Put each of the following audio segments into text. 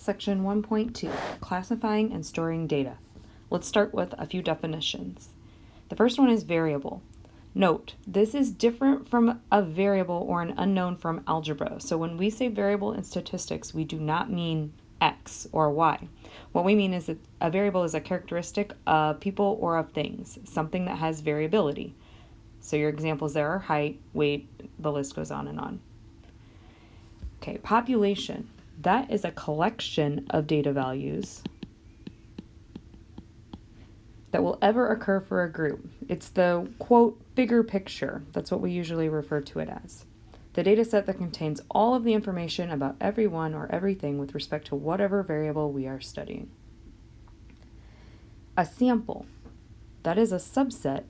Section 1.2, Classifying and Storing Data. Let's start with a few definitions. The first one is variable. Note, this is different from a variable or an unknown from algebra. So when we say variable in statistics, we do not mean X or Y. What we mean is that a variable is a characteristic of people or of things, something that has variability. So your examples there are height, weight, the list goes on and on. Okay, population. That is a collection of data values that will ever occur for a group. It's the, quote, bigger picture. That's what we usually refer to it as. The data set that contains all of the information about everyone or everything with respect to whatever variable we are studying. A sample. That is a subset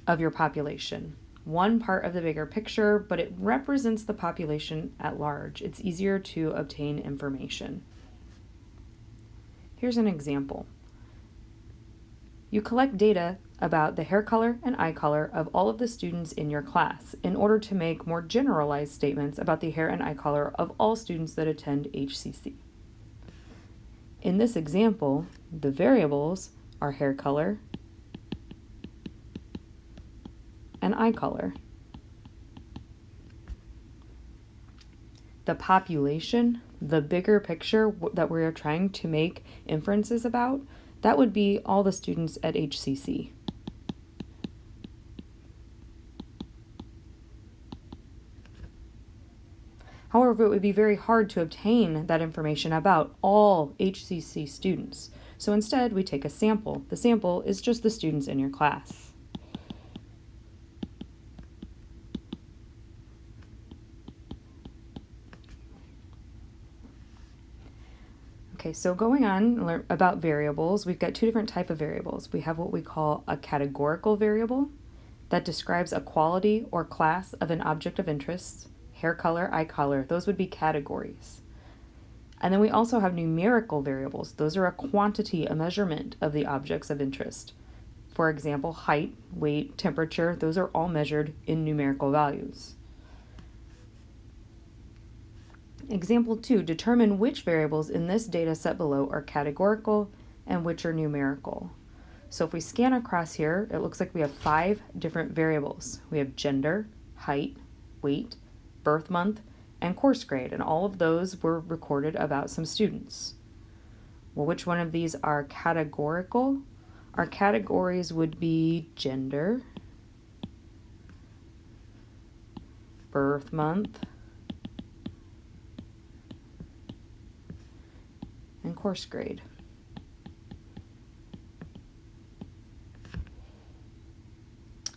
of your population. One part of the bigger picture, but it represents the population at large. It's easier to obtain information. Here's an example. You collect data about the hair color and eye color of all of the students in your class in order to make more generalized statements about the hair and eye color of all students that attend HCC. In this example, the variables are hair color and eye color. The population, the bigger picture that we're trying to make inferences about, that would be all the students at HCC. However, it would be very hard to obtain that information about all HCC students. So instead, we take a sample. The sample is just the students in your class. Okay, so going on about variables, we've got two different types of variables. We have what we call a categorical variable that describes a quality or class of an object of interest, hair color, eye color. Those would be categories. And then we also have numerical variables. Those are a quantity, a measurement of the objects of interest. For example, height, weight, temperature, those are all measured in numerical values. Example 2, determine which variables in this data set below are categorical and which are numerical. So if we scan across here, it looks like we have 5 different variables. We have gender, height, weight, birth month, and course grade, and all of those were recorded about some students. Well, which one of these are categorical? Our categories would be gender, birth month, and course grade.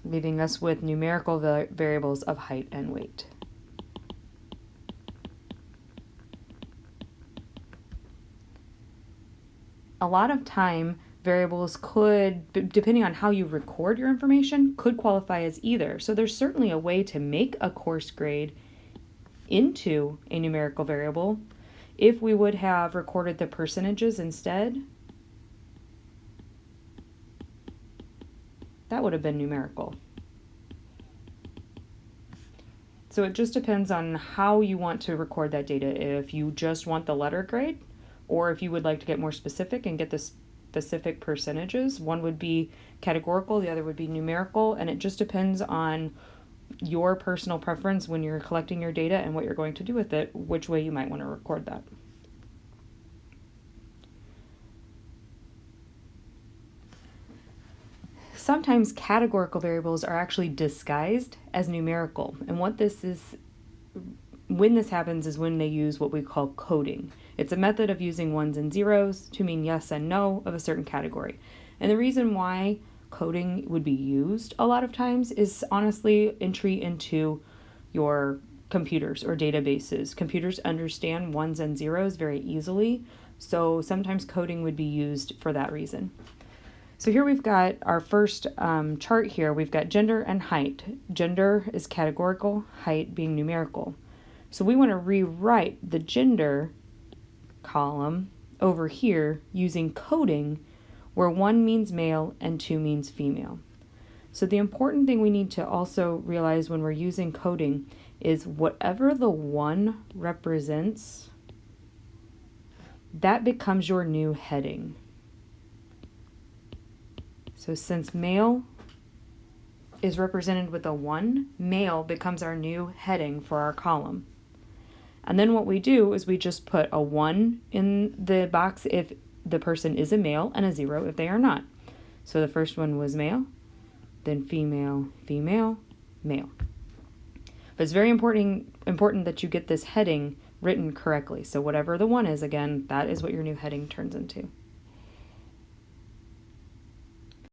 Leaving us with numerical variables of height and weight. A lot of time, variables could, depending on how you record your information, could qualify as either. So there's certainly a way to make a course grade into a numerical variable if we would have recorded the percentages instead. That would have been numerical. So it just depends on how you want to record that data. If you just want the letter grade, or if you would like to get more specific and get the specific percentages. One would be categorical, the other would be numerical, and it just depends on your personal preference when you're collecting your data and what you're going to do with it, which way you might want to record that. Sometimes categorical variables are actually disguised as numerical, and when this happens is when they use what we call coding. It's a method of using ones and zeros to mean yes and no of a certain category. And the reason why coding would be used a lot of times is honestly entry into your computers or databases. Computers understand ones and zeros very easily, so sometimes coding would be used for that reason. So here we've got our first chart here. We've got gender and height. Gender is categorical, height being numerical. So we want to rewrite the gender column over here using coding where 1 means male and 2 means female. So the important thing we need to also realize when we're using coding is whatever the 1 represents, that becomes your new heading. So since male is represented with a 1, male becomes our new heading for our column. And then what we do is we just put a 1 in the box if the person is a male and a 0 if they are not. So the first one was male, then female, female, male. But it's very important that you get this heading written correctly. So whatever the 1 is, again, that is what your new heading turns into.